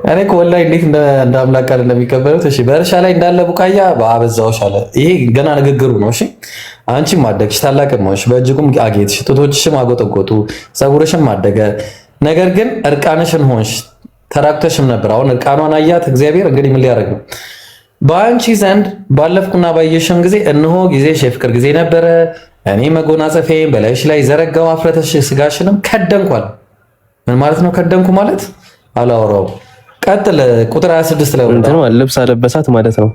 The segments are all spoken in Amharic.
እኔ እኮ ወላሂ እንዴት እንደ አምላክ ቃል እንደሚቀበሉት እሺ፣ በእርሻ ላይ እንዳለ ቡቃያ በአበዛውሽ አለ። ይሄ ገና ንግግሩ ነው። እሺ አንቺም አደግሽ፣ ታላቅም ሆንሽ፣ በእጅጉም አጌጥሽ፣ ጡቶችሽም አጎጠጎጡ፣ ፀጉርሽም አደገ። ነገር ግን እርቃንሽን ሆንሽ፣ ተራቅተሽም ነበር። አሁን እርቃኗን አያት እግዚአብሔር። እንግዲህ ምን ሊያደርግ ነው? በአንቺ ዘንድ ባለፍኩና ባየሽም ጊዜ እነሆ ጊዜሽ የፍቅር ጊዜ ነበረ። እኔ መጎናጸፊያዬን በላይሽ ላይ ዘረጋው፣ አፍረተሽ ስጋሽንም ከደንኳል። ምን ማለት ነው? ከደንኩ ማለት አላወራውም። ቀጥል። ቁጥር 26 ላይ ነው ልብስ አለበሳት ማለት ነው።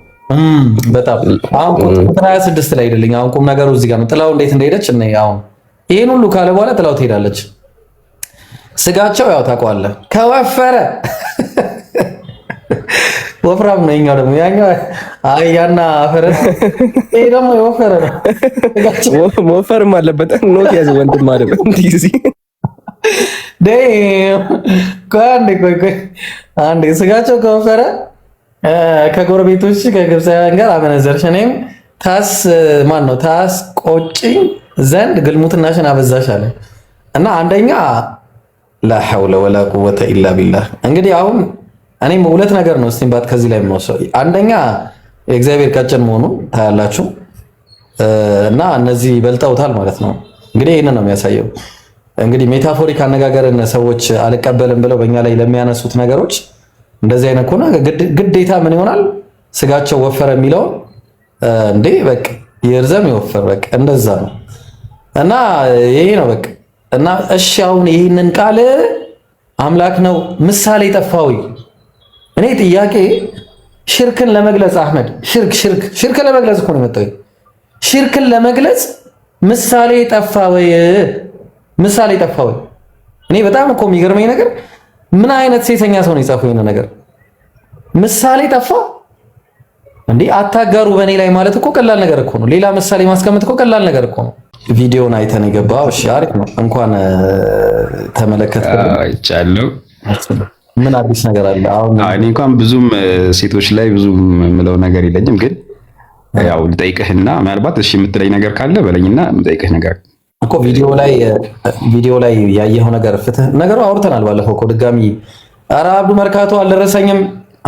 በጣም አሁን ቁጥር 26 ላይ አይደለኝ። አሁን ቁም ነገሩ እዚህ ጋር ነው። ጥላው እንዴት እንደሄደች እና አሁን ይሄን ሁሉ ካለ በኋላ ጥላው ትሄዳለች። ስጋቸው ያው ታውቀዋለህ ከወፈረ ወፍራም ነው። የኛው ደግሞ ያኛው አያና ፈረስ፣ ይሄ ደግሞ የወፈረ ነው። ወፈርም አለበት ነው ያዘ ወንድም ማለት እንዲዚ ቆይ አንዴ ስጋቸው ከወፈረ ከጎረቤቶች ከግብፃውያን ጋር አመነዘርሽ፣ እኔም ታስቆጪኝ ዘንድ ግልሙትናሽን አበዛሽ አለ እና አንደኛ ላ ሐውለ ወላ ቁወተ ኢላ ቢላህ። እንግዲህ አሁን እኔም ሁለት ነገር ነው እስቲምባት ከዚህ ላይ የምንወስደው። አንደኛ የእግዚአብሔር ቀጭን መሆኑን ታያላችሁ እና እነዚህ በልጠውታል ማለት ነው። እንግዲህ ይህንን ነው የሚያሳየው። እንግዲህ ሜታፎሪክ አነጋገርን ሰዎች አልቀበልም ብለው በእኛ ላይ ለሚያነሱት ነገሮች እንደዚህ አይነት ከሆነ ግዴታ ምን ይሆናል? ስጋቸው ወፈረ የሚለው እንዴ በቃ ይርዘም ይወፈር በቃ እንደዛ ነው እና ይሄ ነው በቃ እና እሺ አሁን ይህንን ቃል አምላክ ነው ምሳሌ ጠፋው። እኔ ጥያቄ ሽርክን ለመግለጽ አህመድ ሽርክን ለመግለጽ እኮ ነው የመጣው። ሽርክን ለመግለጽ ምሳሌ ጠፋ ወይ? ምሳሌ ጠፋ ወይ? እኔ በጣም እኮ የሚገርመኝ ነገር ምን አይነት ሴተኛ ሰው ነው የጻፈው ይሄን ነገር? ምሳሌ ጠፋ እንዴ? አታጋሩ በእኔ ላይ ማለት እኮ ቀላል ነገር እኮ ነው። ሌላ ምሳሌ ማስቀመጥ እኮ ቀላል ነገር እኮ ነው። ቪዲዮውን አይተን የገባው እሺ፣ አሪፍ ነው። እንኳን ተመለከትኩ አይቻለሁ። ምን አዲስ ነገር አለ? አሁን እኔ እንኳን ብዙም ሴቶች ላይ ብዙም የምለው ነገር የለኝም፣ ግን ያው ልጠይቅህና ምናልባት እሺ የምትለኝ ነገር ካለ በለኝና የምጠይቅህ ነገር እኮ ቪዲዮ ላይ ያየኸው ነገር ፍትህ ነገሩ አውርተናል ባለፈው እኮ ድጋሚ። ኧረ አብዱ መርካቶ አልደረሰኝም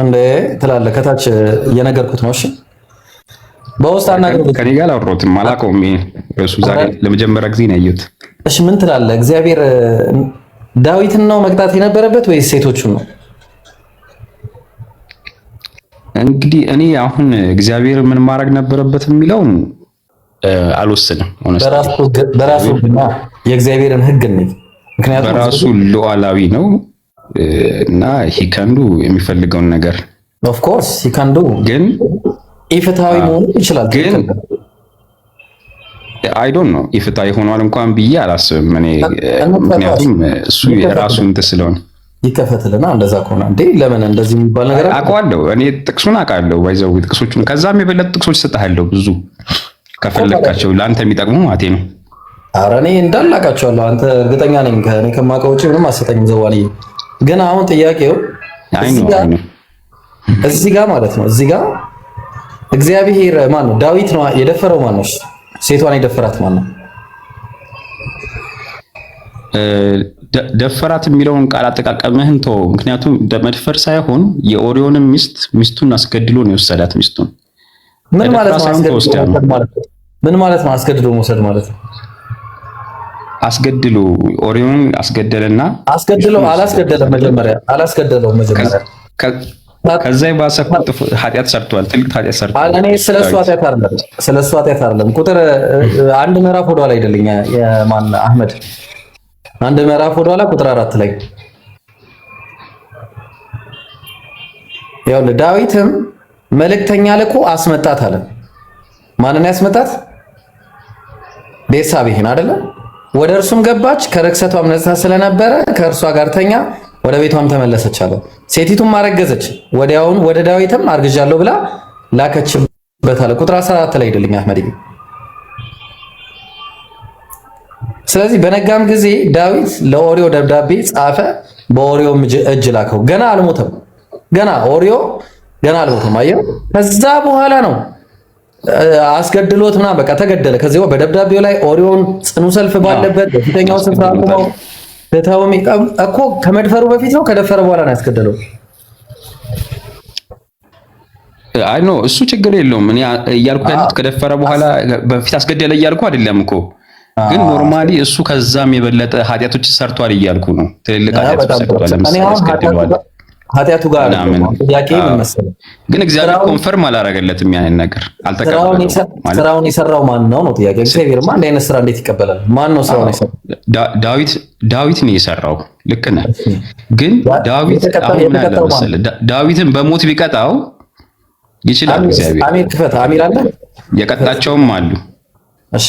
እንዴ ትላለህ። ከታች እየነገርኩት ነው። እሺ በውስጥ አናገር። ከኔ ጋር አውሮትም አላውቀውም። እሱ ዛሬ ለመጀመሪያ ጊዜ ነው ያየሁት። እሺ ምን ትላለህ? እግዚአብሔር ዳዊትን ነው መቅጣት የነበረበት ወይስ ሴቶቹን ነው? እንግዲህ እኔ አሁን እግዚአብሔር ምን ማድረግ ነበረበት የሚለውን አልወስንም። በራሱ የእግዚአብሔርን ሕግ ነው። ምክንያቱም በራሱ ሉዓላዊ ነው እና ሂካንዱ የሚፈልገውን ነገር ኦፍ ኮርስ ሂካንዱ ግን ኢፍትሃዊ መሆኑ ይችላል። ግን አይ ዶንት ኖ ኢፍትሃዊ ሆኗል እንኳን ብዬ አላስብም እኔ። ምክንያቱም እሱ የራሱ እንትን ስለሆነ ይከፈትልና እንደዛ ከሆነ እንዴ ለምን እንደዚህ የሚባል ነገር አውቀዋለሁ እኔ ጥቅሱን አውቃለሁ። ባይዘው ጥቅሶቹን ከዛም የበለጡ ጥቅሶች እሰጥሃለሁ ብዙ ከፈለካቸው ለአንተ የሚጠቅሙ ማቴ ነው። ኧረ እኔ እንዳላቃቸዋለሁ አንተ እርግጠኛ ነኝ። ከኔ ከማውቀው ውጪ ምንም አሰጠኝም ዘዋኔ። ግን አሁን ጥያቄው እዚህ ጋር ማለት ነው እዚህ ጋር እግዚአብሔር ማን ነው? ዳዊት ነው የደፈረው? ማን ነው ሴቷን የደፈራት? ማን ነው ደፈራት የሚለውን ቃል አጠቃቀምህን ተው። ምክንያቱም መድፈር ሳይሆን የኦሪዮንን ሚስቱን አስገድሎ ነው የወሰዳት። ሚስቱን ምን ማለት ነው? ምን ማለት ነው? አስገድሎ መውሰድ ማለት ነው። አስገድሎ ኦሪዮንን አስገደለና አስገድሎ አላስገደለም። መጀመሪያ አላስገደለውም። መጀመሪያ ከዛ የባሰኩት ኃጢአት ሰርቷል። ትልቅ ኃጢአት ሰርቷል። እኔ ስለሱ ኃጢአት አይደለም። ቁጥር አንድ ምዕራፍ ወደኋላ አይደለኛ የማን አህመድ አንድ ምዕራፍ ወደኋላ ቁጥር 4 ላይ ያው ዳዊትም መልእክተኛ ልኮ አስመጣት አለ። ማንን ያስመጣት? ቤርሳቤህን አይደለ? ወደ እርሱም ገባች፣ ከርክሰቷም ነጽታ ስለነበረ ከእርሷ ጋር ተኛ፣ ወደ ቤቷም ተመለሰች አለ። ሴቲቱም አረገዘች፣ ወዲያውኑ ወደ ዳዊትም አርግዣለሁ ብላ ላከችበት አለ። ቁጥር 14 ላይ አይደለኝ አህመድ። ስለዚህ በነጋም ጊዜ ዳዊት ለኦሪዮ ደብዳቤ ጻፈ፣ በኦሪዮም እጅ ላከው። ገና አልሞተም። ኦሪዮ ገና አልሞተም። አየው። ከዛ በኋላ ነው አስገድሎት ምናምን በቃ ተገደለ። ከዚህ በደብዳቤው ላይ ኦሪዮን ጽኑ ሰልፍ ባለበት በፊተኛው ስፍራ ቆመው ተታውሚ እኮ ከመድፈሩ በፊት ነው ከደፈረ በኋላ ነው ያስገደለው። አይ ኖ እሱ ችግር የለውም። እኔ እያልኩ ያሉት ከደፈረ በኋላ በፊት አስገደለ እያልኩ አይደለም እኮ ግን ኖርማሊ እሱ ከዛም የበለጠ ኃጢአቶች ሰርቷል እያልኩ ነው። ትልልቅ ኃጢአቶች ሰርቷል። ለምሳሌ አስገድሏል። ኃጢአቱ ጋር ጥያቄ ምን መሰለህ፣ ግን እግዚአብሔር ኮንፈርም አላረገለትም ያንን ነገር አልተቀበለም ማለት። ስራውን የሰራው ማን ነው ጥያቄ። እግዚአብሔርማ አንድ አይነት ስራ እንዴት ይቀበላል? ማን ነው ስራውን የሰራው? ዳዊት ነው የሰራው። ልክ ነህ። ግን ዳዊት አሁን ምን አለ መሰለህ፣ ዳዊትን በሞት ቢቀጣው ይችላል እግዚአብሔር። አሚር ክፈት። አሚር አለ የቀጣቸውም አሉ። እሺ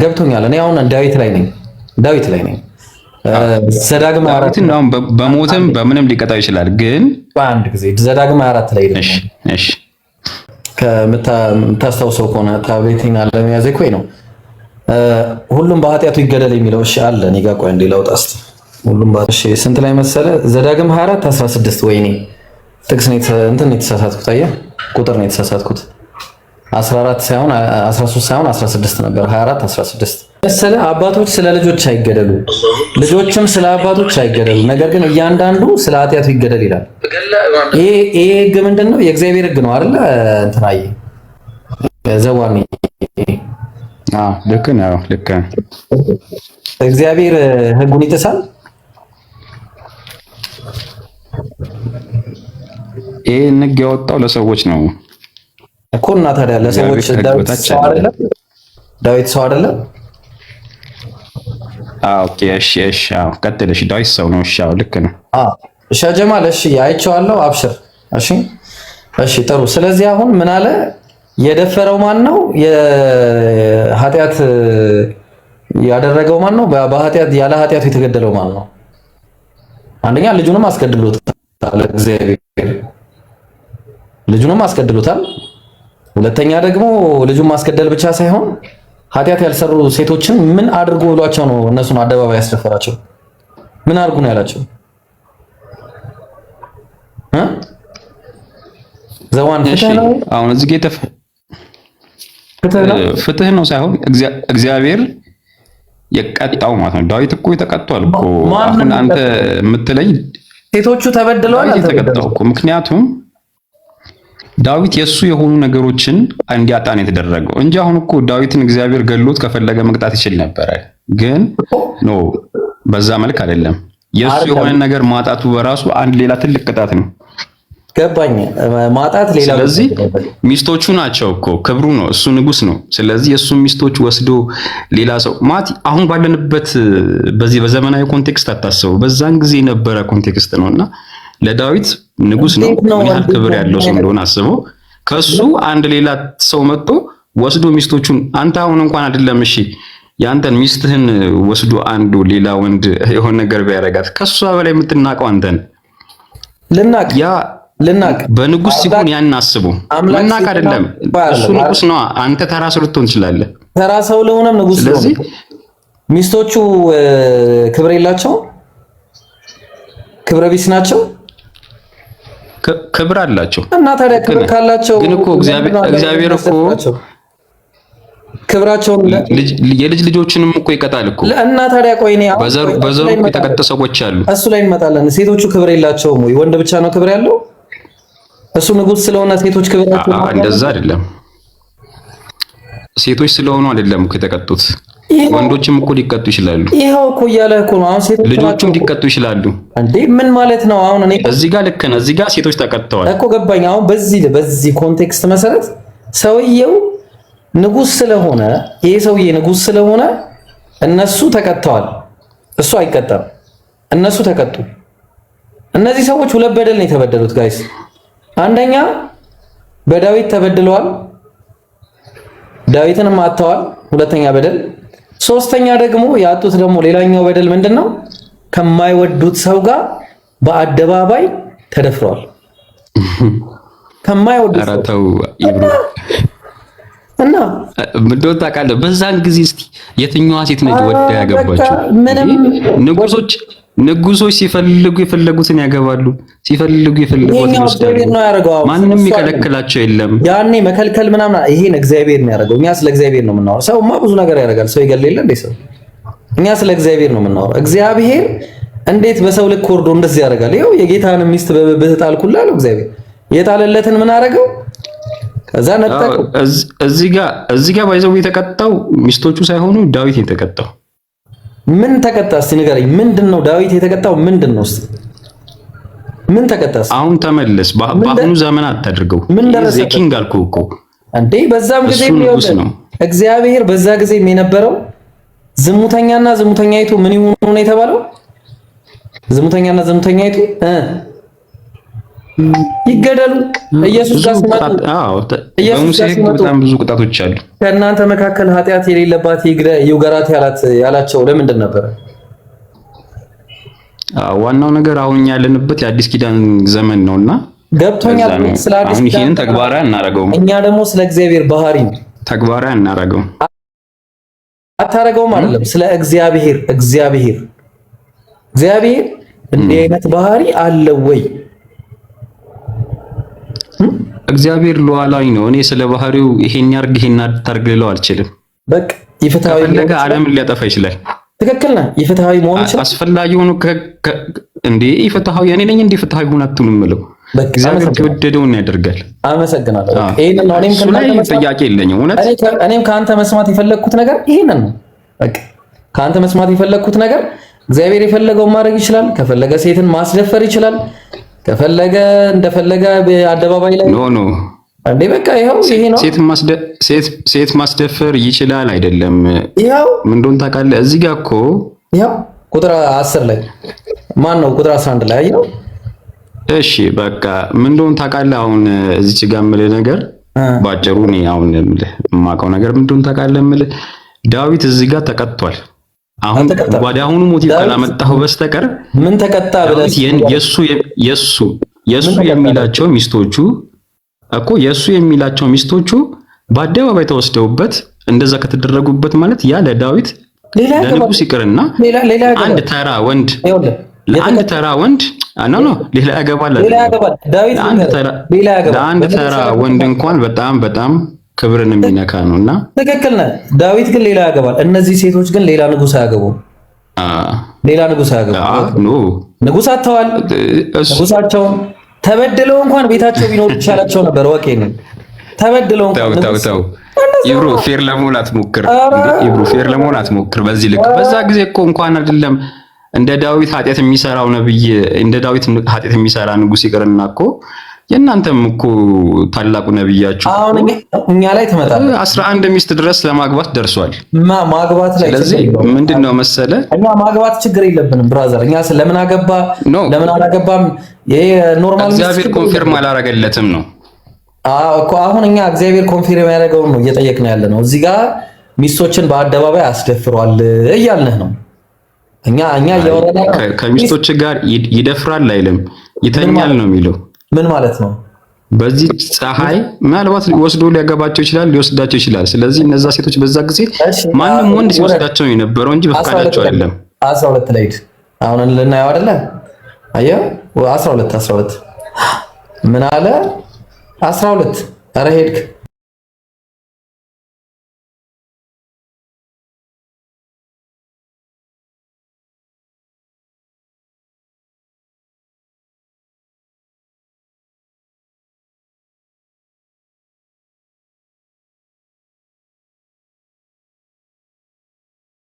ገብቶኛል። እኔ አሁን ዳዊት ላይ ነኝ። ዘዳግም 4 ነው በሞትም በምንም ሊቀጣው ይችላል። ግን በአንድ ጊዜ ዘዳግም 4 ላይ ነው። እሺ ከምታስታውሰው ከሆነ ታብሌቲን አለመያዝ እኮ ነው ሁሉም በኃጢአቱ ይገደል የሚለው። እሺ አለ እኔ ጋር ቆይ እንዴ ላውጣ እስቲ። ሁሉም እሺ ስንት ላይ መሰለ? ዘዳግም 24 16 ወይኔ ጥቅስ ነው እንትን የተሳሳትኩት። አየህ ቁጥር ነው የተሳሳትኩት። 14 ሳይሆን 13 ሳይሆን 16 ነበር። 24 16 መሰለ። አባቶች ስለ ልጆች አይገደሉ፣ ልጆችም ስለ አባቶች አይገደሉ፣ ነገር ግን እያንዳንዱ ስለ ኃጢአቱ ይገደል ይላል። ይሄ ህግ ምንድነው? የእግዚአብሔር ህግ ነው አይደለ? እንትናዬ ዘዋኔ ልክ ነው። እግዚአብሔር ህጉን ይጥሳል? ይሄን ህግ ያወጣው ለሰዎች ነው እኮ። እና ታዲያ ለሰዎች ዳዊት ሰው አይደለም? ኦኬ እሺ ቀጥልሽ። ዳዊት ሰው ነው። እሺ ልክ ነው። እሺ ጀማል እሺ አይቼዋለሁ። አብሽር። እሺ ጥሩ። ስለዚህ አሁን ምን አለ? የደፈረው ማን ነው? የኃጢአት ያደረገው ማን ነው? በኃጢአት ያለ ኃጢአቱ የተገደለው ማን ነው? አንደኛ ልጁንም አስገድሎታል እግዚአብሔር፣ ልጁንም አስገድሎታል። ሁለተኛ ደግሞ ልጁን ማስገደል ብቻ ሳይሆን ኃጢአት ያልሰሩ ሴቶችን ምን አድርጎ ብሏቸው ነው እነሱን አደባባይ ያስደፈራቸው? ምን አድርጉ ነው ያላቸው? ዘዋን ፍትህ ነው። አሁን እዚህ ጋር ፍትህ ነው ሳይሆን እግዚአብሔር የቀጣው ማለት ነው። ዳዊት እኮ ተቀጥቷል እኮ። አሁን አንተ የምትለኝ ሴቶቹ ተበድለዋል አልተበደሉም እኮ። ምክንያቱም ዳዊት የሱ የሆኑ ነገሮችን እንዲያጣን የተደረገው እንጂ አሁን እኮ ዳዊትን እግዚአብሔር ገሎት ከፈለገ መቅጣት ይችል ነበረ። ግን ኖ በዛ መልክ አይደለም። የሱ የሆነ ነገር ማጣቱ በራሱ አንድ ሌላ ትልቅ ቅጣት ነው። ገባኝ። ማጣት ሌላ። ስለዚህ ሚስቶቹ ናቸው እኮ ክብሩ ነው። እሱ ንጉስ ነው። ስለዚህ የሱን ሚስቶች ወስዶ ሌላ ሰው ማት አሁን ባለንበት በዚህ በዘመናዊ ኮንቴክስት አታስቡ። በዛን ጊዜ የነበረ ኮንቴክስት ነውና ለዳዊት ንጉስ ነው። ምን ያህል ክብር ያለው ሰው እንደሆነ አስበው። ከሱ አንድ ሌላ ሰው መጥቶ ወስዶ ሚስቶቹን አንተ አሁን እንኳን አይደለም እሺ ያንተን ሚስትህን ወስዶ አንዱ ሌላ ወንድ የሆነ ነገር ቢያረጋት ከሷ በላይ የምትናቀው አንተን ልናቅ በንጉስ ሲሆን ያን አስቡ። ልናቅ አይደለም እሱ ንጉስ ነው። አንተ ተራ ሰው ልትሆን ትችላለህ። ተራ ሰው ለሆነም ንጉስ ነው። ስለዚህ ሚስቶቹ ክብር የላቸው፣ ክብረ ቢስ ናቸው። ክብር አላቸው እና ታዲያ ክብር ካላቸው ግን እኮ እግዚአብሔር እኮ ክብራቸውን የልጅ ልጆችንም እኮ ይቀጣል እኮ። እና ታዲያ ቆይ እኔ በዘሩ የተቀጠ ሰዎች አሉ። እሱ ላይ እንመጣለን። ሴቶቹ ክብር የላቸውም ወይ? ወንድ ብቻ ነው ክብር ያለው? እሱ ንጉስ ስለሆነ ሴቶች ክብር ያላቸው? እንደዛ አይደለም። ሴቶች ስለሆኑ አይደለም እኮ የተቀጡት። ወንዶችም እኮ ሊቀጡ ይችላሉ። ይሄው እኮ እያለ እኮ ነው። አሁን ሴቶች ልጆቹም ሊቀጡ ይችላሉ እንዴ? ምን ማለት ነው? አሁን እኔ እዚህ ጋር ልክ ነህ። እዚህ ጋር ሴቶች ተቀጥተዋል እኮ ገባኝ። አሁን በዚህ ኮንቴክስት መሰረት ሰውየው ንጉስ ስለሆነ ይሄ ሰውዬ ንጉስ ስለሆነ እነሱ ተቀጥተዋል፣ እሱ አይቀጣም። እነሱ ተቀጡ። እነዚህ ሰዎች ሁለት በደል ነው የተበደሉት ጋይስ። አንደኛ በዳዊት ተበድለዋል፣ ዳዊትንም አጥተዋል። ሁለተኛ በደል። ሶስተኛ ደግሞ ያጡት ደግሞ ሌላኛው በደል ምንድነው? ከማይወዱት ሰው ጋር በአደባባይ ተደፍረዋል። ከማይወዱት አራተው ይብሩ እና ምንድነው ታውቃለህ? በዛን ጊዜ እስቲ የትኛዋ ሴት ነች ወዳ ያገባችው? ንጉሶች ሲፈልጉ የፈለጉትን ያገባሉ፣ ሲፈልጉ የፈለጉትን ይወስዳሉ። ማንንም ይከለክላቸው የለም። ያኔ መከልከል ምናምን ይሄን እግዚአብሔር ነው ያደረገው። እኛ ስለ እግዚአብሔር ነው የምናወራው። ሰውማ ብዙ ነገር ያደርጋል። ሰው ይገል የለ እንዴ? ሰው እኛ ስለ እግዚአብሔር ነው የምናወራው። እግዚአብሔር እንዴት በሰው ልክ ወርዶ እንደዚህ ያደርጋል? ይኸው የጌታን ሚስት በብብህ ጣልኩልህ አለው እግዚአብሔር። የጣለለትን ምን አደረገው? እዛ ነጠቁ። እዚህ ጋር ባይዘው የተቀጣው ሚስቶቹ ሳይሆኑ ዳዊት የተቀጣው ምን ተቀጣ? እስቲ ንገረኝ። ምንድነው ዳዊት የተቀጣው? ምንድነው? እስቲ ምን ተቀጣ? አሁን ተመለስ። በአሁኑ ዘመን አታድርገው። ኪንግ አልኩህ እኮ እንዴ። በዛም ጊዜ ነው እግዚአብሔር በዛ ጊዜም የነበረው ዝሙተኛና ዝሙተኛይቱ ምን ይሁኑ ነው የተባለው? ዝሙተኛና ዝሙተኛይቱ ይገደሉ። ኢየሱስ ጋር ሲመጡ በጣም ብዙ ቅጣቶች አሉ። ከእናንተ መካከል ኃጢአት የሌለባት ይውገራት ያላቸው ለምንድን ነበር? ዋናው ነገር አሁን ያለንበት የአዲስ ኪዳን ዘመን ነውና ገብቶኛል። ስለ አዲስ ኪዳን ይሄን ተግባራዊ አናረገውም። እኛ ደግሞ ስለ እግዚአብሔር ባህሪ ተግባራዊ አናረገውም። አታረገውም አይደለም። ስለ እግዚአብሔር እንዲህ አይነት ባህሪ አለው ወይ? እግዚአብሔር ሉዓላዊ ነው። እኔ ስለ ባህሪው ይሄን ያርግ ይሄን አታርግ ልለው አልችልም። በቃ ይፍታዊ ፈለገ ዓለምን ሊያጠፋ ይችላል። ትክክል ነህ። ይፍታዊ መሆን ይችላል። አስፈላጊ ሆኖ እንዴ ይፍታዊ እኔ ነኝ እንዴ ይፍታዊ ሆነ አትሉም ምለው እግዚአብሔር ከወደደውን ያደርጋል። አመሰግናለሁ። ይሄንን ነው እኔም ጥያቄ የለኝም። እውነት እኔም ከአንተ መስማት የፈለግኩት ነገር ይሄንን ነው። በቃ ከአንተ መስማት የፈለግኩት ነገር እግዚአብሔር የፈለገውን ማድረግ ይችላል። ከፈለገ ሴትን ማስደፈር ይችላል። ከፈለገ እንደፈለገ በአደባባይ ላይ ኖ እንዴ በቃ ይሄው ይሄ ነው። ሴት ማስደፈር ይችላል አይደለም? ይሄው ምን እንደሆነ ታውቃለህ? እዚህ ጋር እኮ ይሄው ቁጥር 10 ላይ ማን ነው? ቁጥር 11 ላይ አየው። እሺ በቃ ምን እንደሆነ ታውቃለህ? አሁን እዚች ጋር የምልህ ነገር ባጭሩ እኔ አሁን የማውቀው ነገር ምን እንደሆነ ታውቃለህ? የምልህ ዳዊት እዚህ ጋር ተቀጥቷል። አሁን ወደ አሁኑ ሞቲቭ ካላመጣኸው በስተቀር ምን ተቀጣ ብለህ የሱ የሚላቸው ሚስቶቹ እኮ የሱ የሚላቸው ሚስቶቹ በአደባባይ ተወስደውበት እንደዛ ከተደረጉበት ማለት ያ ለዳዊት ለንጉስ ይቅርና አንድ ተራ ወንድ ሌላ ያገባል። ለአንድ ተራ ወንድ እንኳን በጣም ክብርን የሚነካ ነውና ትክክል ነህ። ዳዊት ግን ሌላ ያገባል። እነዚህ ሴቶች ግን ሌላ ንጉስ አያገቡም። ሌላ ንጉስ አያገቡም። ንጉስ አጥተዋል። ንጉሳቸውን ተበድለው እንኳን ቤታቸው ቢኖር ይሻላቸው ነበር። ወቄ ነው። ተበድለው እንኳን ተው ኢብሮ ፌር ለመሆን አትሞክር። በዚህ ልክ በዛ ጊዜ እኮ እንኳን አይደለም እንደ ዳዊት ኃጢአት የሚሰራው ነብይ እንደ ዳዊት ኃጢአት የሚሰራ ንጉስ ይቅርና እኮ የእናንተም እኮ ታላቁ ነብያችሁ አሁን እኛ ላይ ትመጣለህ 11 ሚስት ድረስ ለማግባት ደርሷል። ማግባት ላይ ስለዚህ ምንድነው መሰለ እኛ ማግባት ችግር የለብንም ብራዘር። እኛ ለምን አገባ ለምን አላገባም ይሄ ኖርማል እግዚአብሔር ኮንፊርም አላረገለትም ነው እኮ። አሁን እኛ እግዚአብሔር ኮንፊርም ያደረገውን ነው እየጠየቅን ያለ ነው። እዚህ ጋር ሚስቶችን በአደባባይ አስደፍሯል እያልንህ ነው። እኛ እያወራን ከሚስቶች ጋር ይደፍራል አይልም ይተኛል ነው የሚለው። ምን ማለት ነው? በዚህ ፀሐይ ምናልባት ወስዶ ሊያገባቸው ይችላል፣ ሊወስዳቸው ይችላል። ስለዚህ እነዛ ሴቶች በዛ ጊዜ ማንም ወንድ ሲወስዳቸው የነበረው እንጂ በፈቃዳቸው አይደለም። 12 ላይ አሁን ልናየው አይደለ? አየው 12 ምን አለ? 12 ኧረ ሄድክ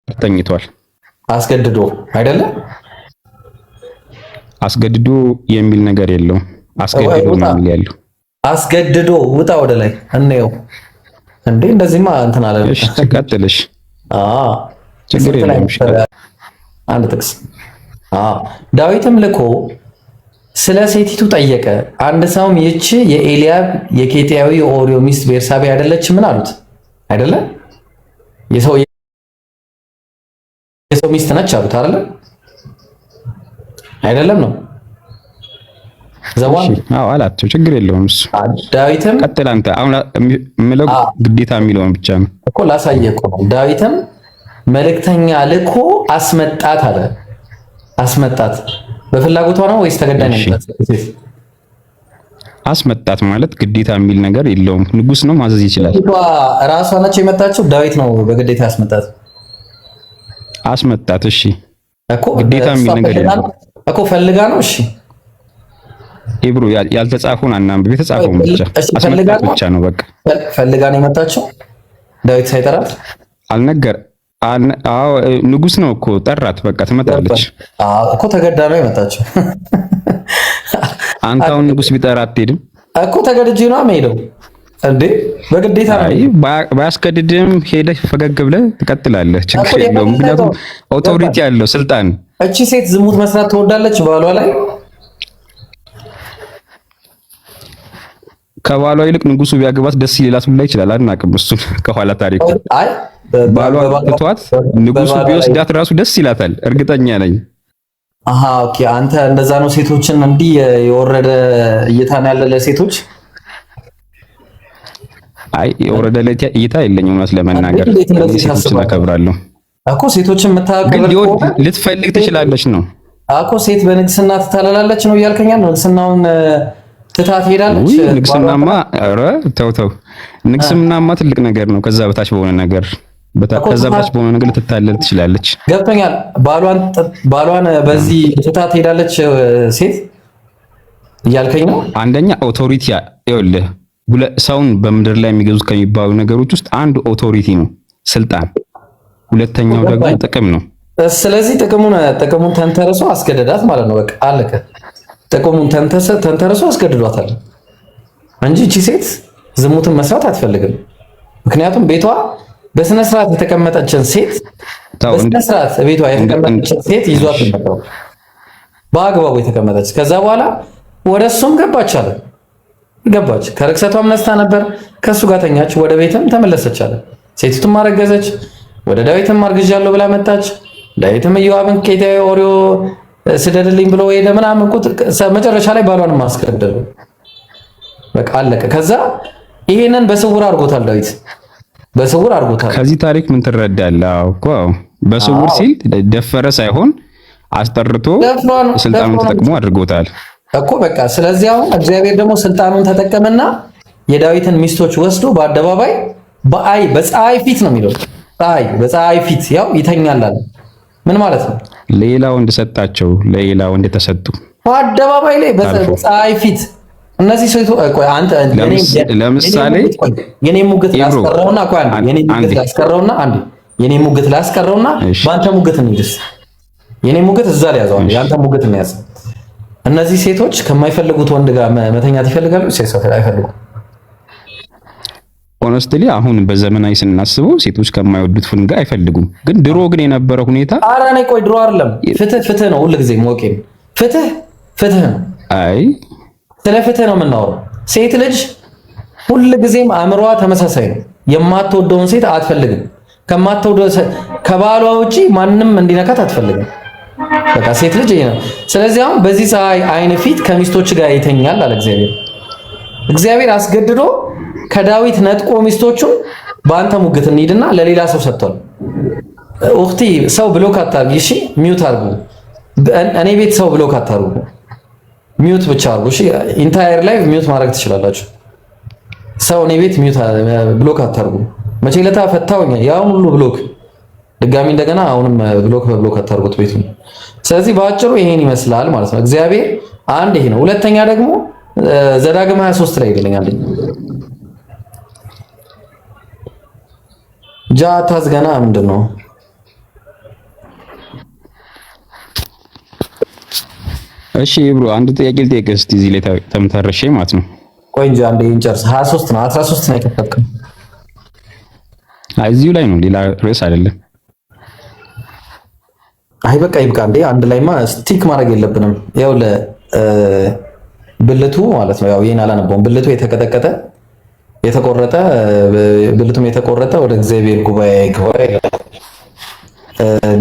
ተኝቷል። አስገድዶ አይደለም? አስገድዶ የሚል ነገር የለውም። አስገድዶ ነው የሚል ያለው። አስገድዶ ውጣ ወደ ላይ እንየው። እንዴ እንደዚህማ እንትን አለ። እሺ ቀጥልሽ። ችግር የለም። አንድ ጥቅስ ዳዊትም ልኮ ስለ ሴቲቱ ጠየቀ። አንድ ሰውም ይህች የኤልያብ የኬጢያዊ ኦርዮ ሚስት ቤርሳቤ አይደለች? ምን አሉት? አይደለም የሰው ሚስት ነች አሉት አይደለ? አይደለም ነው ዘዋን አላቸው። ችግር የለውም እሱ። ዳዊትም ቀጥል አንተ። አሁን የምለው ግዴታ የሚለውን ብቻ ነው እኮ ላሳየህ እኮ ነው። ዳዊትም መልእክተኛ ልኮ አስመጣት አለ። አስመጣት በፍላጎቷ ነው ወይስ ተገዳኝ ነበር? አስመጣት ማለት ግዴታ የሚል ነገር የለውም። ንጉስ ነው ማዘዝ ይችላል። ራሷ ነች የመጣችው። ዳዊት ነው በግዴታ ያስመጣት። አስመጣት። እሺ እኮ ግዴታ የሚል ነገር የለም እኮ ፈልጋ ነው። እሺ ኢብሮ ያልተጻፈውን አናንብብ፣ የተጻፈውን ብቻ ነው በቃ። ፈልጋ ነው የመጣችው ዳዊት ሳይጠራት አልነገር አዎ ንጉስ ነው እኮ ጠራት። በቃ ትመጣለች እኮ ተገዳ ነው የመጣችው። አንተ አሁን ንጉስ ቢጠራ አትሄድም እኮ ተገድጄ ነው የምሄደው እንዴ? በግዴታ ነው። አይ ባያስገድድም ሄደህ ፈገግ ብለህ ትቀጥላለህ። ችግር የለውም። ምክንያቱም ኦቶሪቲ ያለው ስልጣን። እቺ ሴት ዝሙት መስራት ትወዳለች ባሏ ላይ። ከባሏ ይልቅ ንጉሱ ቢያገባት ደስ ይላላት ሁላ ይችላል። አናውቅም እሱን ከኋላ ታሪኩ። አይ ባሏ ትቷት ንጉሱ ቢወስዳት ራሱ ደስ ይላታል፣ እርግጠኛ ነኝ። ኦኬ። አንተ እንደዛ ነው ሴቶችን እንዲህ የወረደ እይታ ነው ያለ ለሴቶች። አይ የወረደ እይታ የለኝም እውነት ለመናገር ሴቶችን አከብራለሁ እኮ። ሴቶችን የምታከብር ልትፈልግ ትችላለች ነው እኮ። ሴት በንግስና ትታለላለች ነው እያልከኛል? ንግስናውን ትታ ትሄዳለች? ንግስናማ ኧረ ተው፣ ንግስናማ ትልቅ ነገር ነው። ከዛ በታች በሆነ ነገር ልትታለል ትችላለች። ገብቶኛል። ባሏን በዚህ ትታ ትሄዳለች ሴት እያልከኝ ነው? አንደኛ ኦቶሪቲ ይኸውልህ፣ ሰውን በምድር ላይ የሚገዙት ከሚባሉ ነገሮች ውስጥ አንዱ ኦቶሪቲ ነው፣ ስልጣን። ሁለተኛው ደግሞ ጥቅም ነው። ስለዚህ ጥቅሙን ተንተርሶ አስገደዳት ማለት ነው። በቃ አለቀ። ጥቅሙን ተንተርሶ አስገድዷታል እንጂ እቺ ሴት ዝሙትን መስራት አትፈልግም። ምክንያቱም ቤቷ በስነ ስርዓት የተቀመጠችን ሴት ይዟት ነበር፣ በአግባቡ የተቀመጠች። ከዛ በኋላ ወደ እሱም ገባች። ከርክሰቷም ነስታ ነበር፣ ከሱ ጋር ተኛች፣ ወደ ቤትም ተመለሰች አለ። ሴቲቱም አረገዘች፣ ወደ ዳዊትም አርግዣለሁ ብላ መጣች። ዳዊትም ኢዮአብን ኬታዊ ኦሪዮ ስደድልኝ ብሎ ሄደ ምናምን። መጨረሻ ላይ ባሏንም አስገደሉ። በቃ አለቀ። ከዛ ይሄንን በስውር አድርጎታል ዳዊት፣ በስውር አድርጎታል። ከዚህ ታሪክ ምን ትረዳለህ? እኮ በስውር ሲል ደፈረ ሳይሆን አስጠርቶ ስልጣኑን ተጠቅሞ አድርጎታል እኮ በቃ። ስለዚህ አሁን እግዚአብሔር ደግሞ ስልጣኑን ተጠቀመና የዳዊትን ሚስቶች ወስዶ በአደባባይ በፀሐይ ፊት ነው የሚለው። በፀሐይ ፊት ያው ይተኛል አለ። ምን ማለት ነው? ሌላ ወንድ ሰጣቸው፣ ሌላ ወንድ ተሰጡ በአደባባይ ላይ በፀሐይ ፊት። እነዚህ ሴቶች ለምሳሌ የኔ ሙግት ላስቀረውና በአንተ ሙግት እንሂድስ። የኔ ሙግት እዛ ላይ ያዘው፣ ያንተ ሙግት ነው ያዘው። እነዚህ ሴቶች ከማይፈልጉት ወንድ ጋር መተኛት ይፈልጋሉ? አይፈልጉም። ሆነስትሊ አሁን በዘመናዊ ስናስበው ሴቶች ከማይወዱት ወንድ ጋር አይፈልጉም። ግን ድሮ ግን የነበረ ሁኔታ ኧረ እኔ ቆይ ድሮ አይደለም፣ ፍትህ ነው ሁልጊዜ ሞቄም ፍትህ ነው። አይ ስለ ፍትህ ነው የምናወራው። ሴት ልጅ ሁልጊዜም አእምሮዋ ተመሳሳይ ነው። የማትወደውን ሴት አትፈልግም። ከባሏ ውጪ ማንም እንዲነካት አትፈልግም። በቃ ሴት ልጅ ይሄ ነው። ስለዚህ አሁን በዚህ ፀሐይ አይን ፊት ከሚስቶች ጋር ይተኛል አለ እግዚአብሔር አስገድዶ ከዳዊት ነጥቆ ሚስቶቹን በአንተ ሙግት እንሂድና ለሌላ ሰው ሰጥቷል። ኡክቲ ሰው ብሎክ አታርጊ፣ እሺ ሚውት አርጉ። እኔ ቤት ሰው ብሎክ አታርጉ፣ ሚውት ብቻ አርጉ። እሺ ኢንታየር ላይ ሚውት ማድረግ ትችላላችሁ። ሰው እኔ ቤት ሚውት ብሎክ አታርጉ። መቼ ለታ ፈታውኛ ያው ሁሉ ብሎክ ድጋሚ እንደገና አሁንም ብሎክ በብሎክ አታርጉት ቤቱን። ስለዚህ በአጭሩ ይሄን ይመስላል ማለት ነው። እግዚአብሔር አንድ ይሄ ነው። ሁለተኛ ደግሞ ዘዳግም 23 ላይ ይገኛል። ጃታዝ ገና ምንድን ነው? እሺ ብሮ አንድ ጥያቄ ልጠይቅህ እስቲ እዚህ ላይ ተምታረሽ ማለት ነው። ቆይ እንጂ አንዴ እንጨርስ። 23 ነው 13 ነው የከፈትከው? አይ እዚሁ ላይ ነው፣ ሌላ ርዕስ አይደለም። አይ በቃ ይብቃ እንዴ። አንድ ላይማ ስቲክ ማድረግ የለብንም። ያው ብልቱ ማለት ነው። ያው ይሄን አላነበውም። ብልቱ የተቀጠቀጠ የተቆረጠ ብልቱም የተቆረጠ ወደ እግዚአብሔር ጉባኤ ይግባ።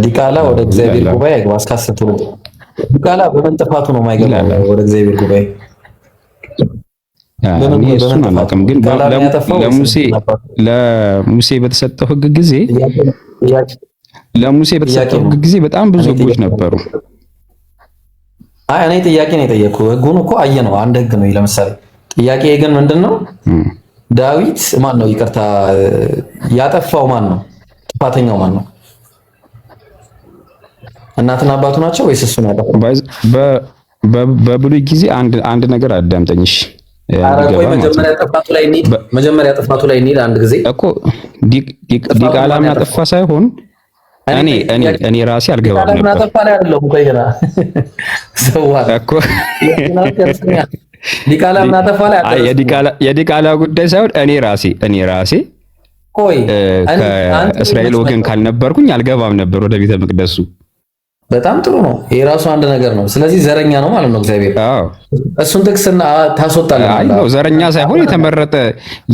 ዲቃላ ወደ እግዚአብሔር ጉባኤ ይግባ። እስካስብ ትሉ ዲቃላ በምን ጥፋቱ ነው የማይገባው ወደ እግዚአብሔር ጉባኤ? እሱን አላውቅም፣ ግን ለሙሴ በተሰጠው ሕግ ጊዜ በጣም ብዙ ሕጎች ነበሩ። አይ እኔ ጥያቄ ነው የጠየኩህ። ሕጉን እኮ አየነው፣ አንድ ሕግ ነው። ለምሳሌ ጥያቄ ግን ምንድነው? ዳዊት ማን ነው? ይቅርታ ያጠፋው ማን ነው? ጥፋተኛው ማን ነው? እናትና አባቱ ናቸው ወይስ እሱ ነው ያጠፋው? በብሉይ ጊዜ አንድ ነገር አዳምጠኝሽ መጀመሪያ ጥፋቱ ላይ እንሂድ አንድ ጊዜ እኮ ዲቃላ ምናጠፋ ሳይሆን እኔ ራሴ አልገባም ነበር ምናጠፋ ላይ አይደለም ቆይ ገና ሰዋል እኮ ዲቃላ ምናጠፋ ላይ አይደለም የዲቃላ ጉዳይ ሳይሆን እኔ ራሴ ቆይ ከእስራኤል ወገን ካልነበርኩኝ አልገባም ነበር ወደ ቤተ መቅደሱ። በጣም ጥሩ ነው። የራሱ አንድ ነገር ነው። ስለዚህ ዘረኛ ነው ማለት ነው እግዚአብሔር። አዎ እሱን ጥቅስና ታስወጣለህ ማለት ነው። ዘረኛ ሳይሆን የተመረጠ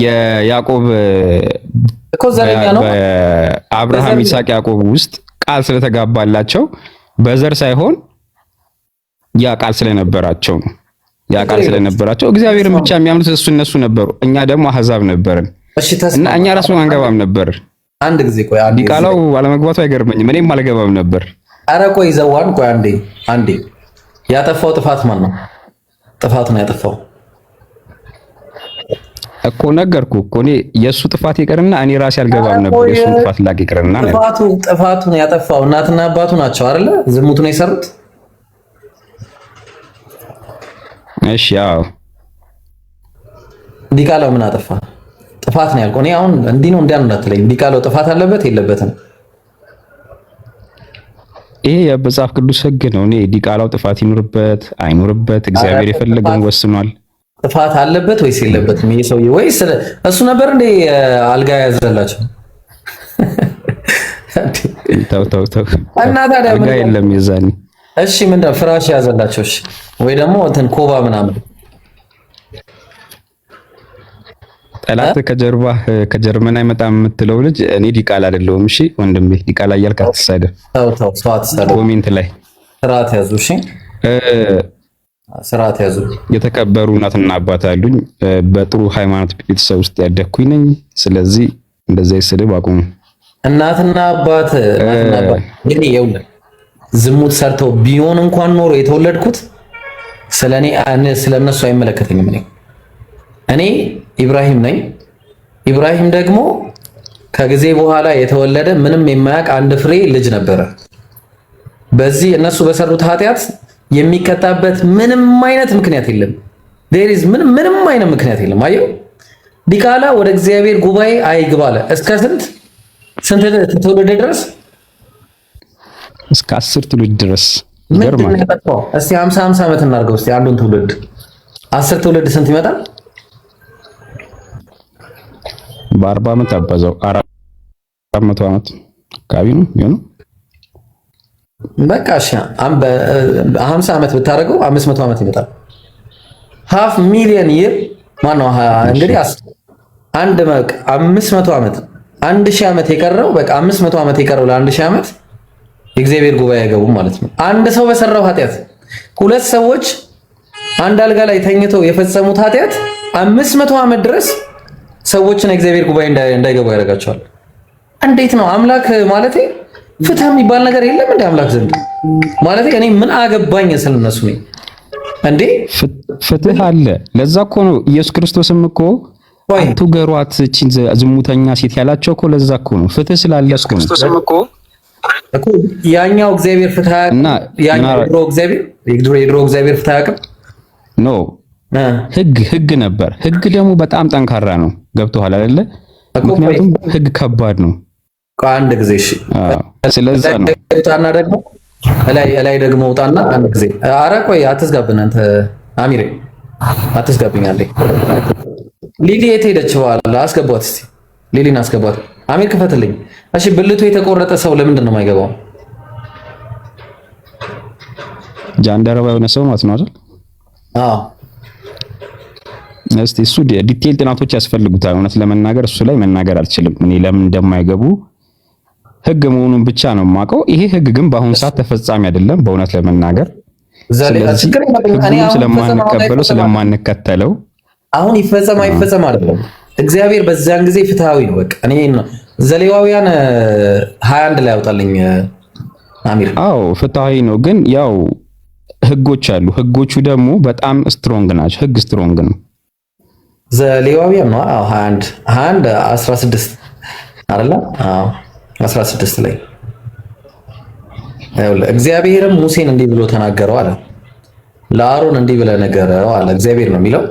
የያዕቆብ እኮ ዘረኛ ነው። በአብርሃም ይስሐቅ ያዕቆብ ውስጥ ቃል ስለተጋባላቸው በዘር ሳይሆን ያ ቃል ስለነበራቸው ነው። ያ ቃል ስለነበራቸው እግዚአብሔርን ብቻ የሚያምኑት እነሱ ነበሩ። እኛ ደግሞ አህዛብ ነበርን እና እኛ ራሱ አንገባም ነበር። አንድ ጊዜ ቆይ ዲቃላው አለመግባቱ አይገርመኝም። እኔም አልገባም ነበር። አረ ቆይ ዘዋን ቆይ አንዴ ያጠፋው ጥፋት ማን ነው? ጥፋቱን ያጠፋው እኮ ነገርኩ እኮ እኔ የሱ ጥፋት ይቀርና እኔ ራሴ አልገባም ነበር። የሱ ጥፋት ላቅ ይቀርና ጥፋቱን ያጠፋው እናትና አባቱ ናቸው አይደለ? ዝሙቱን የሰሩት። እሺ አዎ። ዲቃላው ምን አጠፋ? ጥፋት ነው ያልኩህ። እኔ አሁን እንዲህ ነው እንዲያ ነው እንዳትለኝ። ዲቃላው ጥፋት አለበት የለበትም? ይሄ የመጽሐፍ ቅዱስ ሕግ ነው። እኔ ዲቃላው ጥፋት ይኑርበት አይኑርበት እግዚአብሔር የፈለገውን ወስኗል። ጥፋት አለበት ወይስ የለበትም? ይሄ ሰውዬ ወይስ እሱ ነበር እንዴ አልጋ ያዘላቸው? ተው እና ታዲያ አልጋ የለም የዛኔ። እሺ ምንድነው ፍራሽ ያዘላቸው? እሺ ወይ ደግሞ እንትን ኮባ ምናምን ጠላት ከጀርመን አይመጣም የምትለው ልጅ እኔ ዲቃላ አይደለሁም። እሺ ወንድሜ ዲቃላ እያልክ አትሳደብ። ተው ኮሜንት ላይ ስርዓት ያዙ። እሺ ስርዓት ያዙ። የተከበሩ እናትና አባት አሉኝ። በጥሩ ሃይማኖት ቤተሰብ ውስጥ ያደግኩኝ ነኝ። ስለዚህ እንደዛ ይስደብ አቁሙ። እናትና አባት እኔ ይኸውልህ ዝሙት ሰርተው ቢሆን እንኳን ኖሮ የተወለድኩት ስለነሱ አይመለከተኝም። እኔ ኢብራሂም ነኝ። ኢብራሂም ደግሞ ከጊዜ በኋላ የተወለደ ምንም የማያውቅ አንድ ፍሬ ልጅ ነበረ። በዚህ እነሱ በሰሩት ኃጢአት የሚቀጣበት ምንም አይነት ምክንያት የለም። there is ምንም አይነት ምክንያት የለም። አየው ዲቃላ ወደ እግዚአብሔር ጉባኤ አይግባለ እስከ ስንት ትውልድ ድረስ? እስከ 10 ትውልድ ድረስ ይገርማል። እስቲ 50 ዓመት እናድርገው። እስቲ አንዱን ትውልድ 10 ትውልድ ስንት ይመጣል? በ40 ዓመት አባዛው 400 ዓመት አካባቢ ነው የሚሆነው። በቃ እሺ 50 ዓመት ብታደርገው 500 ዓመት ይመጣል። half million year ማነው እንግዲህ አንድ በቃ 500 ዓመት 1000 ዓመት የቀረው በቃ 500 ዓመት የቀረው ለ1000 ዓመት የእግዚአብሔር ጉባኤ አይገቡም ማለት ነው። አንድ ሰው በሰራው ኃጢአት ሁለት ሰዎች አንድ አልጋ ላይ ተኝተው የፈጸሙት ኃጢአት 500 ዓመት ድረስ ሰዎችን የእግዚአብሔር ጉባኤ እንዳይገቡ ያደርጋቸዋል። እንዴት ነው አምላክ ማለቴ ፍትህ የሚባል ነገር የለም እንዴ አምላክ ዘንድ ማለቴ እኔ ምን አገባኝ ስለነሱ ነው እንዴ? ፍትህ አለ። ለዛ እኮ ነው ኢየሱስ ክርስቶስም እኮ አትገሯት እቺን ዝሙተኛ ሴት ያላቸው እኮ ለዛ እኮ ነው ፍትህ ስላለ ኢየሱስ ክርስቶስም እኮ ያኛው እግዚአብሔር ፍትህ እና ያኛው የድሮ እግዚአብሔር ፍትህ አያውቅም ኖ ህግ ነበር። ህግ ደግሞ በጣም ጠንካራ ነው። ገብቶሃል አይደለ? ምክንያቱም ህግ ከባድ ነው። አንድ ጊዜ እሺ፣ ስለዛ ነው ውጣና ደግሞ ላይ ደግሞ ውጣና አንድ ጊዜ። ኧረ ቆይ አትዝጋብን አንተ አሚሬ አትዝጋብኛለህ። ሊሊ የት ሄደች? በኋላ አስገቧት እስቲ ሊሊን አስገቧት። አሚር ክፈትልኝ እሺ። ብልቱ የተቆረጠ ሰው ለምንድን ነው የማይገባው? ጃንደረባ የሆነ ሰው ማለት ነው አይደል? አዎ እስቲ እሱ ዲቴል ጥናቶች ያስፈልጉታል። እውነት ለመናገር እሱ ላይ መናገር አልችልም። እኔ ለምን እንደማይገቡ ህግ መሆኑን ብቻ ነው የማውቀው። ይሄ ህግ ግን በአሁን ሰዓት ተፈጻሚ አይደለም በእውነት ለመናገር። ስለዚህ ስለማንቀበለው ስለማንከተለው አሁን ይፈጸም አይፈጸም አይደለም። እግዚአብሔር በዛን ጊዜ ፍትሃዊ ነው። በቃ እኔ ዘሌዋውያን 21 ላይ ያውጣልኝ አሚር። አዎ ፍትሃዊ ነው፣ ግን ያው ህጎች አሉ። ህጎቹ ደግሞ በጣም ስትሮንግ ናቸው። ህግ ስትሮንግ ነው። ዘሌዋውያን ነው 21 16 አይደለ? አዎ 16 ላይ እግዚአብሔርም ሙሴን እንዲህ ብሎ ተናገረው አለ። ለአሮን እንዲህ ብለህ ንገረው አለ። እግዚአብሔር ነው የሚለው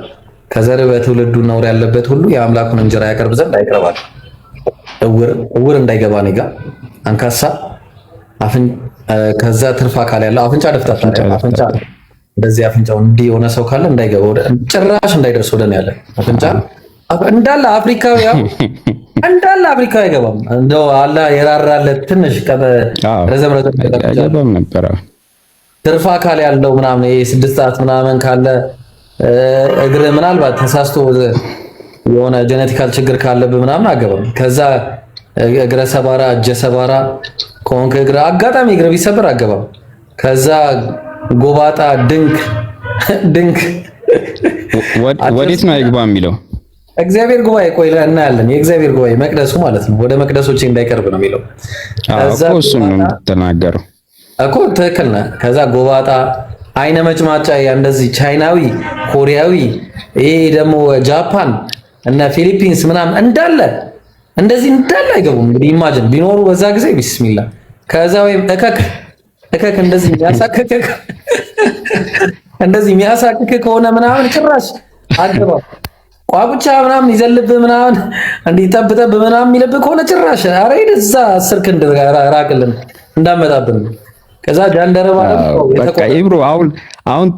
ከዘር በትውልዱ ነውር ያለበት ሁሉ የአምላኩን እንጀራ ያቀርብ ዘንድ አይቅረባል። እውር እንዳይገባ እኔ ጋ አንካሳ ከዛ ትርፍ አካል ያለው አፍንጫ ደፍታታ አፍንጫ እንደዚህ አፍንጫው እንዲህ የሆነ ሰው ካለ እንዳይገባ ጭራሽ እንዳይደርስ ወደኔ ያለ አፍንጫ እንዳለ አፍሪካዊ እንዳለ አፍሪካዊ አይገባም። እንደው አላህ የራራለት ትንሽ ረዘም አይገባም ነበር። ትርፍ አካል ያለው ምናምን ይሄ 6 ሰዓት ምናምን ካለ እግር ምናልባት ተሳስቶ የሆነ ጄኔቲካል ችግር ካለብህ ምናምን አገባም። ከዛ እግረ ሰባራ እጀ ሰባራ ከሆንክ እግረ አጋጣሚ እግረ ቢሰበር አገባም። ከዛ ጎባጣ ድንክ ወዴት ነው አይግባ የሚለው? እግዚአብሔር ጉባኤ ቆይ እናያለን። የእግዚአብሔር ጉባኤ መቅደሱ ማለት ነው። ወደ መቅደሶች እንዳይቀርብ ነው የሚለው። ከዛ እሱን ነው የምትናገረው እኮ ትክክል ነህ። ከዛ ጎባጣ አይነ መጭማጫ እንደዚህ ቻይናዊ፣ ኮሪያዊ፣ ይሄ ደግሞ ጃፓን እና ፊሊፒንስ ምናምን እንዳለ እንደዚህ እንዳለ አይገቡም። እንግዲህ ኢማጂን ቢኖሩ በዛ ጊዜ ቢስሚላህ። ከዛ ወይም እከክ እንደዚህ የሚያሳክክ ከሆነ ምናምን ጭራሽ አገባው። ቋቁቻ ምናምን ይዘልብህ ምናምን እንዲጠብጠብ ምናምን የሚለብህ ከሆነ ጭራሽ ኧረ ሂድ እዛ 10 ክንድ ራቅልን እንዳመጣብን። ከዛ ጃንደረባ በቃ ኢብሮ አሁን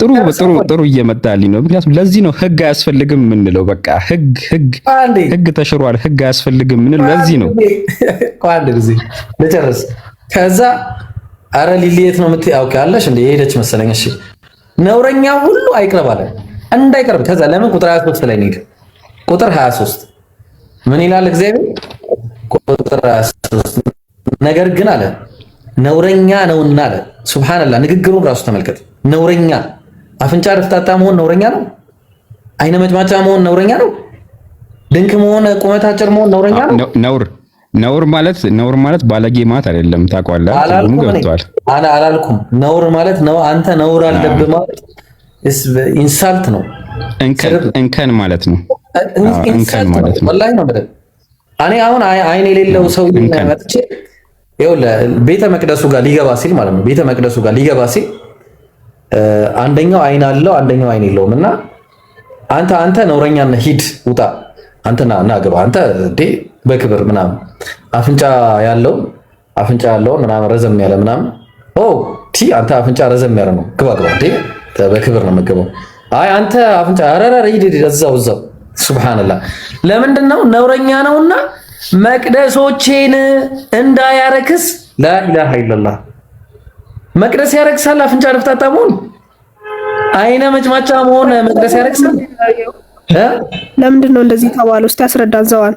ጥሩ እየመጣልኝ ነው። ምክንያቱም ለዚህ ነው ህግ አያስፈልግም የምንለው። በቃ ህግ ተሽሯል፣ ህግ አያስፈልግም የምንለው ለዚህ ነው። አንድ ጊዜ ልጨርስ። ከዛ አረ ሊሊየት ነው የምትያውቃለሽ እንደ ሄደች መሰለኝ። እሺ ነውረኛ ሁሉ አይቅረብ አለ እንዳይቀርብ። ከዛ ለምን ቁጥር 23 ላይ እንሂድ። ቁጥር 23 ምን ይላል እግዚአብሔር? ቁጥር 23 ነገር ግን አለ ነውረኛ ነውና አለ። ሱብሃንአላህ ንግግሩን ራሱ ተመልከት። ነውረኛ አፍንጫ ደፍታታ መሆን ነውረኛ ነው። አይነ መጭማጫ መሆን ነውረኛ ነው። ድንክ መሆን፣ ቁመት አጭር መሆን ነውረኛ ነው። ነውር ማለት ባለጌ ማለት አይደለም። ታውቀዋለህ? ገብቷል። አላልኩም። ነውር ማለት ነው አንተ ነውር አለብህ ማለት ኢንሳልት ነው። እንከን ማለት ነው። እንከን ማለት ነው። ወላሂ ነው በደል። እኔ አሁን አይን የሌለው ሰው መጥቼ ይኸውልህ ቤተ መቅደሱ ጋር ሊገባ ሲል ማለት ነው። ቤተ መቅደሱ ጋር ሊገባ ሲል አንደኛው አይን አለው አንደኛው አይን የለውም እና አንተ ነውረኛ ነህ ሂድ ውጣ አንተ ና ግባ አንተ እንዴ በክብር ምናምን አፍንጫ ያለው ምናምን ረዘም ያለ ምናምን አንተ አፍንጫ ረዘም ያለ ነው ግባ እንዴ በክብር ነው የምገባው። አይ አንተ አፍንጫ አረረ ሂድ እዛው ሱብሃንአላህ። ለምንድን ነው ነውረኛ ነውና መቅደሶቼን እንዳያረክስ። ላኢላሃ ኢላላህ መቅደስ ያረክሳል። አፍንጫ ደፍታታ መሆን፣ አይነ መጭማጫ መሆን መቅደስ ያረክሳል። ለምንድን ነው እንደዚህ ተባለ? እስቲ ያስረዳን። ዘዋን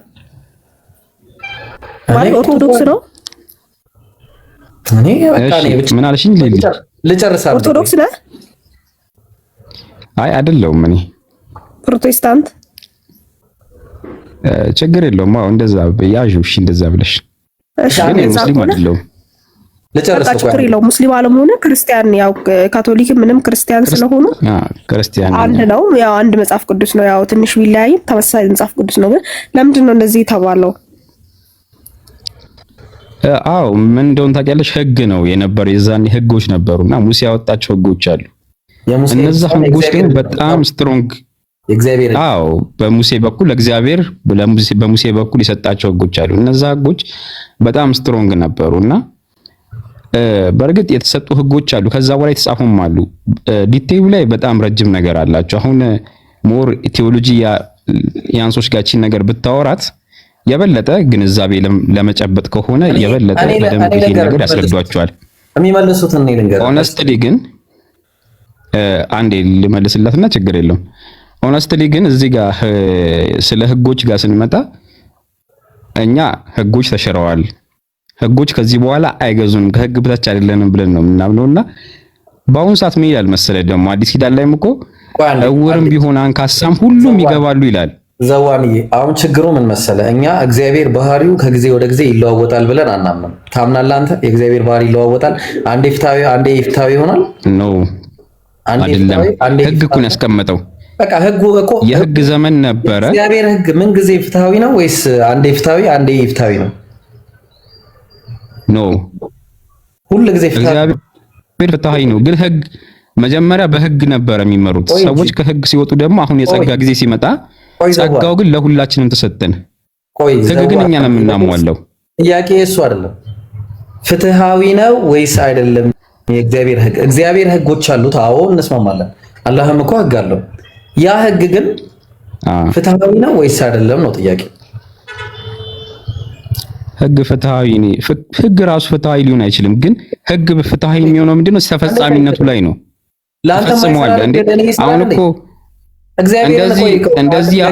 ማለት ኦርቶዶክስ ነው። እኔ በቃ ምን አልሽኝ? ልጨርስ። ኦርቶዶክስ ነህ? አይ አይደለሁም። እኔ ፕሮቴስታንት። ችግር የለውም። አዎ እንደዛ ያዡ። እሺ እንደዛ ብለሽ እኔ ሙስሊም አይደለሁም። ልጨርስ። ችግር የለውም። ሙስሊም አለመሆነ ክርስቲያን፣ ያው ካቶሊክ ምንም ክርስቲያን ስለሆኑ ክርስቲያን አንድ ነው። ያው አንድ መጽሐፍ ቅዱስ ነው። ያው ትንሽ ቢለያይም ተመሳሳይ መጽሐፍ ቅዱስ ነው። ግን ለምንድን ነው እንደዚህ የተባለው? አዎ ምን እንደሆነ ታውቂያለሽ? ህግ ነው የነበረ። የዛኔ ህጎች ነበሩና ሙሴ ያወጣቸው ህጎች አሉ። እነዛ ህጎች ደግሞ በጣም ስትሮንግ እግዚአብሔር በሙሴ በኩል እግዚአብሔር በሙሴ በኩል የሰጣቸው ህጎች አሉ። እነዛ ህጎች በጣም ስትሮንግ ነበሩና በእርግጥ የተሰጡ ህጎች አሉ። ከዛ በኋላ የተጻፉም አሉ። ዲቴይሉ ላይ በጣም ረጅም ነገር አላቸው። አሁን ሞር ቴዎሎጂ ያንሶች ጋችን ነገር ብታወራት የበለጠ ግንዛቤ ለመጨበጥ ከሆነ የበለጠ በደንብ ይሄን ነገር ያስረዷቸዋል። የሚመልሱት እኔ ልንገር። ሆነስትሊ ግን አንዴ ልመልስላትና ችግር የለውም። ሆነስትሊ ግን እዚህ ጋር ስለ ህጎች ጋር ስንመጣ እኛ ህጎች ተሽረዋል፣ ህጎች ከዚህ በኋላ አይገዙንም፣ ከህግ በታች አይደለንም ብለን ነው የምናምነውና በአሁኑ ሰዓት ምን ይላል መሰለህ ደግሞ አዲስ ኪዳን ላይም እኮ እውርም ቢሆን አንካሳም ሁሉም ይገባሉ ይላል። ዘዋንዬ አሁን ችግሩ ምን መሰለህ፣ እኛ እግዚአብሔር ባህሪው ከጊዜ ወደ ጊዜ ይለዋወጣል ብለን አናምንም። ታምናለህ አንተ? የእግዚአብሔር ባህሪ ይለዋወጣል፣ አንዴ ፍትሃዊ ይሆናል ነው አይደለም? ህግ እኮ ነው ያስቀመጠው። በቃ ህጉ እኮ የህግ ዘመን ነበረ። እግዚአብሔር ህግ ምን ጊዜ ፍትሃዊ ነው ወይስ አንዴ ፍትሃዊ ነው? ኖ ሁሉ ጊዜ እግዚአብሔር ፍትሃዊ ነው። ግን መጀመሪያ በህግ ነበር የሚመሩት ሰዎች። ከህግ ሲወጡ ደግሞ አሁን የጸጋ ጊዜ ሲመጣ ጸጋው ግን ለሁላችንም ተሰጠን። ህግ ግን እኛ ነው የምናሟለው። ጥያቄ እሱ አይደለም። ፍትሃዊ ነው ወይስ አይደለም? የእግዚአብሔር ህግ እግዚአብሔር ህጎች አሉት። አዎ እንስማማለን። አላህም እኮ ህግ አለው። ያ ህግ ግን ፍትሃዊ ነው ወይስ አይደለም ነው ጥያቄ። ህግ ፍትሃዊ ነው። ህግ ራሱ ፍትሃዊ ሊሆን አይችልም። ግን ህግ ፍትሃዊ የሚሆነው ምንድነው? ተፈጻሚነቱ ላይ ነው። ተፈጽሟል እንዴ? አሁን እኮ እግዚአብሔር እንደዚህ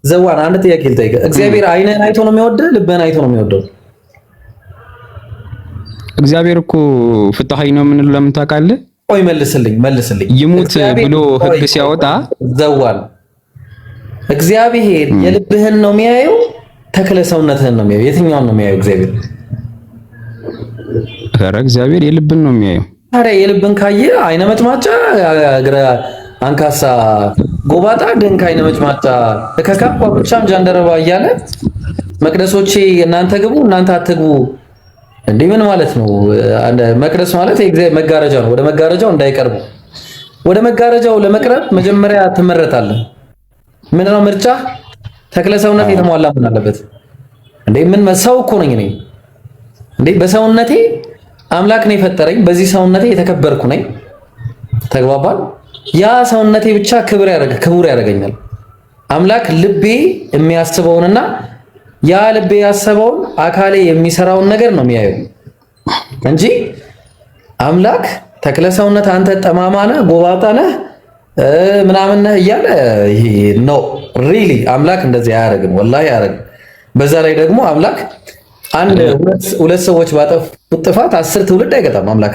ዘዋን አንድ ጥያቄ ልጠይቅ። እግዚአብሔር አይነን አይቶ ነው የሚወደው? ልብህን አይቶ ነው የሚወደው? እግዚአብሔር እኮ ፍትሃዊ ነው የምንለው ለምን ታውቃለህ? ቆይ መልስልኝ። ይሙት ብሎ ህግ ሲያወጣ ዘዋን እግዚአብሔር የልብህን ነው የሚያየው? ተክለ ሰውነትህን ነው የሚያየው? የትኛውን ነው የሚያየው እግዚአብሔር? ኧረ እግዚአብሔር የልብን ነው የሚያየው። ታዲያ የልብን ካየ አይነ መጭማጫ እግረ አንካሳ ጎባጣ ድንክ አይነ መጭማጫ ከካቋ ብቻም ጃንደረባ እያለ መቅደሶቼ እናንተ ግቡ እናንተ አትግቡ እንዴ? ምን ማለት ነው? መቅደስ ማለት መጋረጃ ነው። ወደ መጋረጃው እንዳይቀርቡ። ወደ መጋረጃው ለመቅረብ መጀመሪያ ትመረጣለህ። ምንድነው ምርጫ? ተክለ ሰውነት የተሟላ ምን አለበት እንዴ? ምን ሰው እኮ ነኝ እኔ እንዴ? በሰውነቴ አምላክ ነው የፈጠረኝ። በዚህ ሰውነቴ የተከበርኩ ነኝ። ተግባባል? ያ ሰውነቴ ብቻ ክቡር ያደርገኛል። አምላክ ልቤ የሚያስበውንና ያ ልቤ ያሰበውን አካሌ የሚሰራውን ነገር ነው የሚያየው እንጂ አምላክ ተክለ ሰውነት አንተ ጠማማ ነህ፣ ጎባጣ ነህ፣ ምናምን ነህ እያለ ይሄ ነው ሪሊ አምላክ እንደዚህ አያደርግም። ወላሂ አያደርግም። በዛ ላይ ደግሞ አምላክ አንድ ሁለት ሰዎች ባጠፉት ጥፋት 10 ትውልድ አይቀጣም አምላክ።